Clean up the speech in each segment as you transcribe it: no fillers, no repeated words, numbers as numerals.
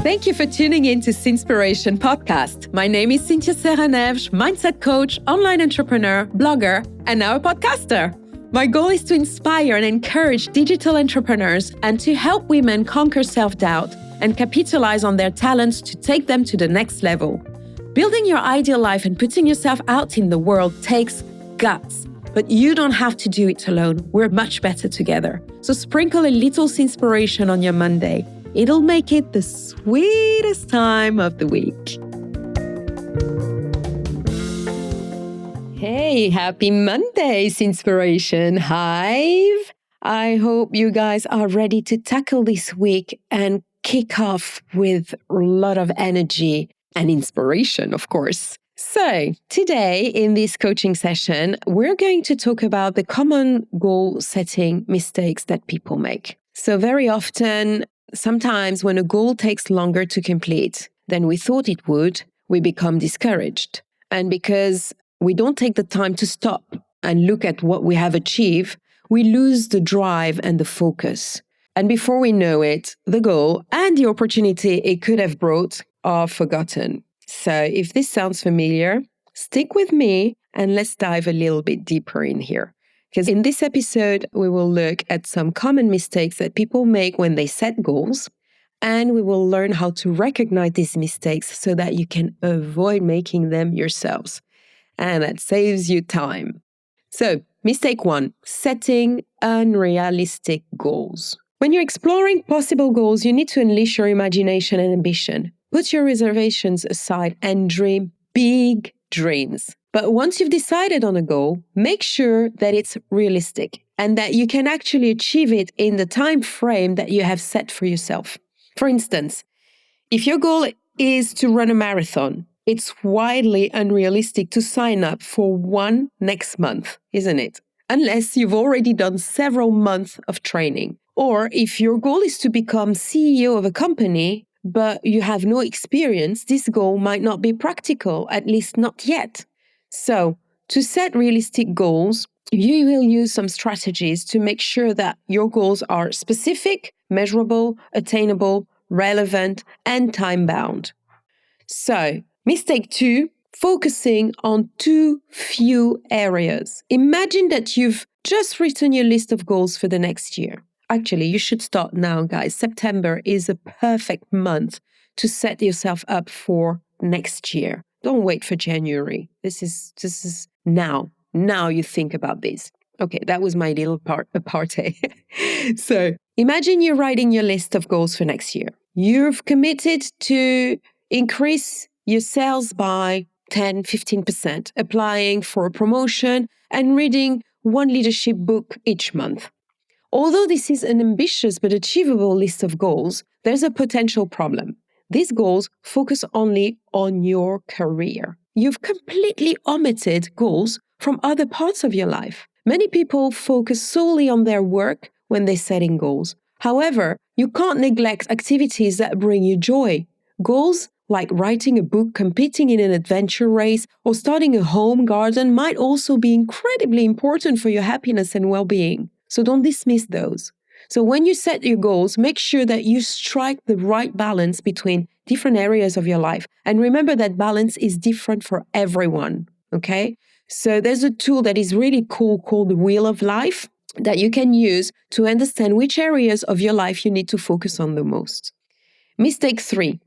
Thank you for tuning in to Cynspiration Podcast. My name is 𝙤𝙤 𝙤𝙤𝙀𝙯, mindset coach, online entrepreneur, blogger, and now a podcaster. My goal is to inspire and encourage digital entrepreneurs and to help women conquer self-doubt and capitalize on their talents to take them to the next level. Building your ideal life and putting yourself out in the world takes guts, but you don't have to do it alone. We're much better together. So sprinkle a little Cynspiration on your Monday. It'll make it the sweetest time of the week. Hey, happy Monday, Cynspiration Hive. I hope you guys are ready to tackle this week and kick off with a lot of energy and inspiration, of course. So today in this coaching session, we're going to talk about the common goal setting mistakes that people make. So very often, sometimes when a goal takes longer to complete than we thought it would, we become discouraged. And because we don't take the time to stop and look at what we have achieved, we lose the drive and the focus. And before we know it, the goal and the opportunity it could have brought are forgotten. So if this sounds familiar, stick with me and let's dive a little bit deeper in here. Because in this episode, we will look at some common mistakes that people make when they set goals, and we will learn how to recognize these mistakes so that you can avoid making them yourselves. And that saves you time. So, mistake 1, setting unrealistic goals. When you're exploring possible goals, you need to unleash your imagination and ambition. Put your reservations aside and dream big dreams. But once you've decided on a goal, make sure that it's realistic and that you can actually achieve it in the time frame that you have set for yourself. For instance, if your goal is to run a marathon, it's widely unrealistic to sign up for one next month, isn't it? Unless you've already done several months of training. Or if your goal is to become CEO of a company, but you have no experience, this goal might not be practical, at least not yet. So, to set realistic goals, you will use some strategies to make sure that your goals are specific, measurable, attainable, relevant, and time-bound. So, mistake 2, focusing on too few areas. Imagine that you've just written your list of goals for the next year. Actually, you should start now, guys. September is a perfect month to set yourself up for next year. Don't wait for January. This is now. Now you think about this. Okay, that was my little apartheid. So imagine you're writing your list of goals for next year. You've committed to increase your sales by 10, 15%, applying for a promotion and reading one leadership book each month. Although this is an ambitious but achievable list of goals, there's a potential problem. These goals focus only on your career. You've completely omitted goals from other parts of your life. Many people focus solely on their work when they're setting goals. However, you can't neglect activities that bring you joy. Goals like writing a book, competing in an adventure race, or starting a home garden might also be incredibly important for your happiness and well-being. So don't dismiss those. So when you set your goals, make sure that you strike the right balance between different areas of your life. And remember that balance is different for everyone, okay? So there's a tool that is really cool called the Wheel of Life that you can use to understand which areas of your life you need to focus on the most. Mistake 3,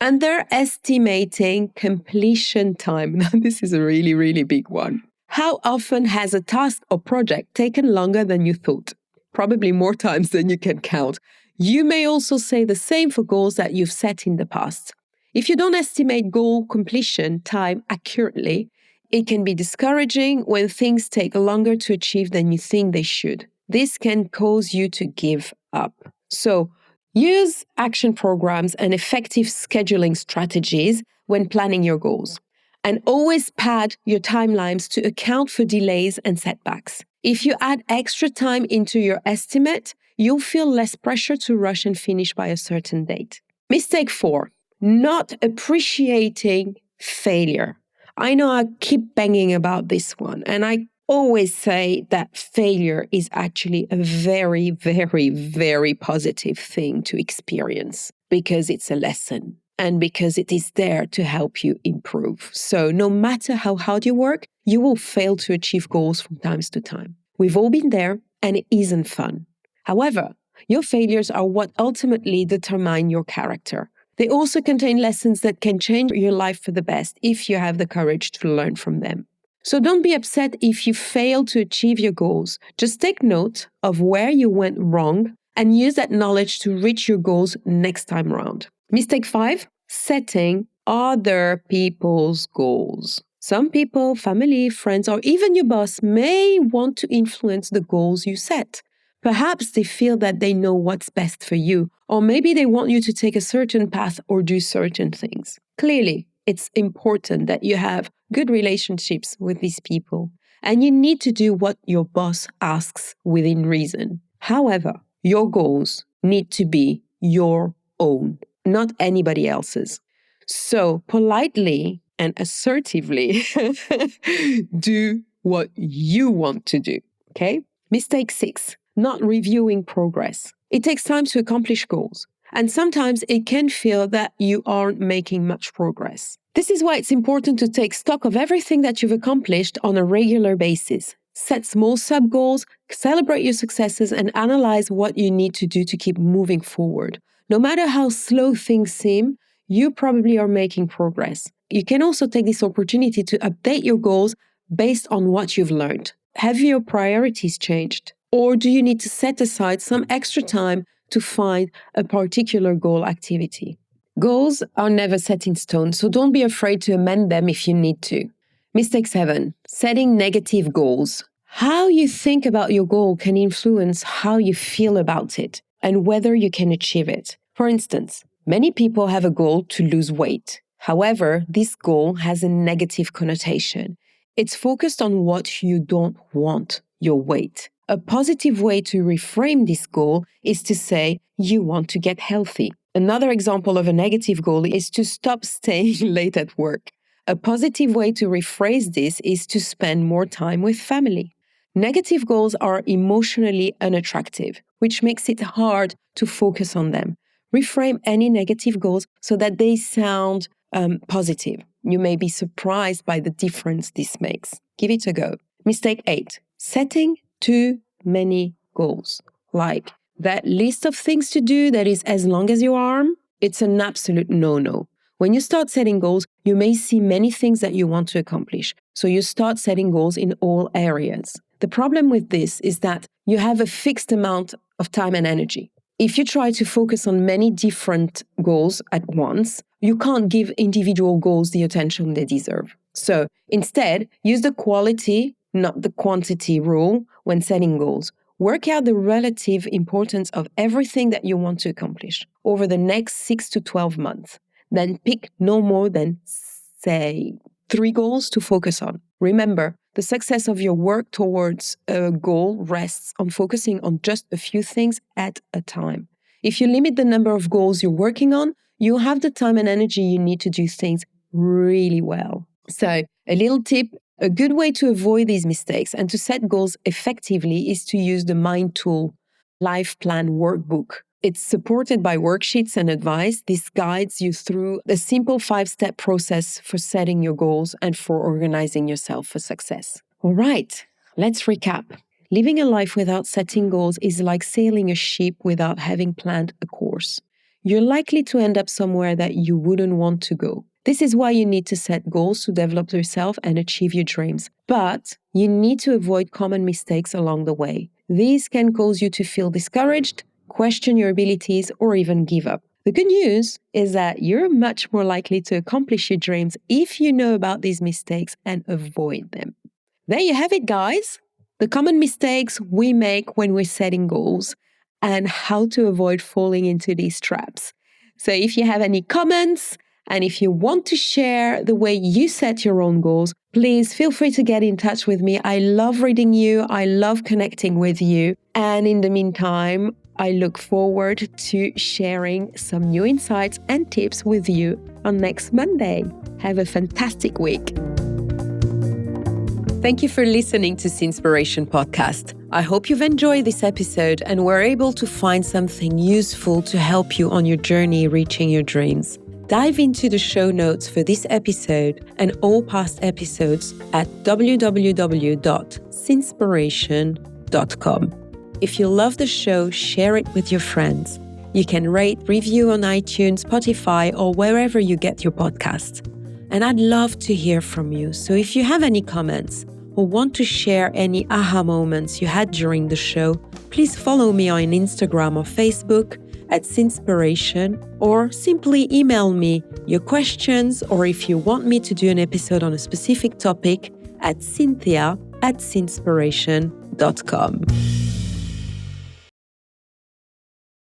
underestimating completion time. Now, this is a really, really big one. How often has a task or project taken longer than you thought? Probably more times than you can count. You may also say the same for goals that you've set in the past. If you don't estimate goal completion time accurately, it can be discouraging when things take longer to achieve than you think they should. This can cause you to give up. So, use action programs and effective scheduling strategies when planning your goals. And always pad your timelines to account for delays and setbacks. If you add extra time into your estimate, you'll feel less pressure to rush and finish by a certain date. Mistake 4, not appreciating failure. I know I keep banging about this one, and I always say that failure is actually a very, very, very positive thing to experience. because it's a lesson and because it is there to help you improve. So no matter how hard you work, you will fail to achieve goals from time to time. We've all been there, and it isn't fun. However, your failures are what ultimately determine your character. They also contain lessons that can change your life for the best if you have the courage to learn from them. So don't be upset if you fail to achieve your goals. Just take note of where you went wrong and use that knowledge to reach your goals next time around. Mistake 5, setting other people's goals. Some people, family, friends, or even your boss may want to influence the goals you set. Perhaps they feel that they know what's best for you, or maybe they want you to take a certain path or do certain things. Clearly, it's important that you have good relationships with these people, and you need to do what your boss asks within reason. However, your goals need to be your own, not anybody else's. So politely and assertively do what you want to do, okay? Mistake 6, not reviewing progress. It takes time to accomplish goals, and sometimes it can feel that you aren't making much progress. This is why it's important to take stock of everything that you've accomplished on a regular basis. Set small sub-goals, celebrate your successes, and analyze what you need to do to keep moving forward. No matter how slow things seem, you probably are making progress. You can also take this opportunity to update your goals based on what you've learned. Have your priorities changed? Or do you need to set aside some extra time to find a particular goal activity? Goals are never set in stone, so don't be afraid to amend them if you need to. Mistake 7, setting negative goals. How you think about your goal can influence how you feel about it and whether you can achieve it. For instance, many people have a goal to lose weight. However, this goal has a negative connotation. It's focused on what you don't want, your weight. A positive way to reframe this goal is to say you want to get healthy. Another example of a negative goal is to stop staying late at work. A positive way to rephrase this is to spend more time with family. Negative goals are emotionally unattractive, which makes it hard to focus on them. Reframe any negative goals so that they sound positive. You may be surprised by the difference this makes. Give it a go. Mistake 8, setting too many goals. Like that list of things to do that is as long as your arm, it's an absolute no-no. When you start setting goals, you may see many things that you want to accomplish. So you start setting goals in all areas. The problem with this is that you have a fixed amount of time and energy. If you try to focus on many different goals at once, you can't give individual goals the attention they deserve. So instead, use the quality, not the quantity rule when setting goals. Work out the relative importance of everything that you want to accomplish over the next 6 to 12 months. Then pick no more than, say, 3 goals to focus on. Remember, the success of your work towards a goal rests on focusing on just a few things at a time. If you limit the number of goals you're working on, you'll have the time and energy you need to do things really well. So, a little tip, a good way to avoid these mistakes and to set goals effectively is to use the Mind Tool Life Plan Workbook. It's supported by worksheets and advice. This guides you through a simple 5-step process for setting your goals and for organizing yourself for success. All right, let's recap. Living a life without setting goals is like sailing a ship without having planned a course. You're likely to end up somewhere that you wouldn't want to go. This is why you need to set goals to develop yourself and achieve your dreams. But you need to avoid common mistakes along the way. These can cause you to feel discouraged, question your abilities, or even give up. The good news is that you're much more likely to accomplish your dreams if you know about these mistakes and avoid them. There you have it, guys. The common mistakes we make when we're setting goals and how to avoid falling into these traps. So if you have any comments and if you want to share the way you set your own goals, please feel free to get in touch with me. I love reading you. I love connecting with you. And in the meantime, I look forward to sharing some new insights and tips with you on next Monday. Have a fantastic week. Thank you for listening to Cynspiration Podcast. I hope you've enjoyed this episode and were able to find something useful to help you on your journey reaching your dreams. Dive into the show notes for this episode and all past episodes at www.cynspiration.com. If you love the show, share it with your friends. You can rate, review on iTunes, Spotify, or wherever you get your podcasts. And I'd love to hear from you. So if you have any comments or want to share any aha moments you had during the show, please follow me on Instagram or Facebook at Cynspiration, or simply email me your questions, or if you want me to do an episode on a specific topic, at cynthia@cynspiration.com.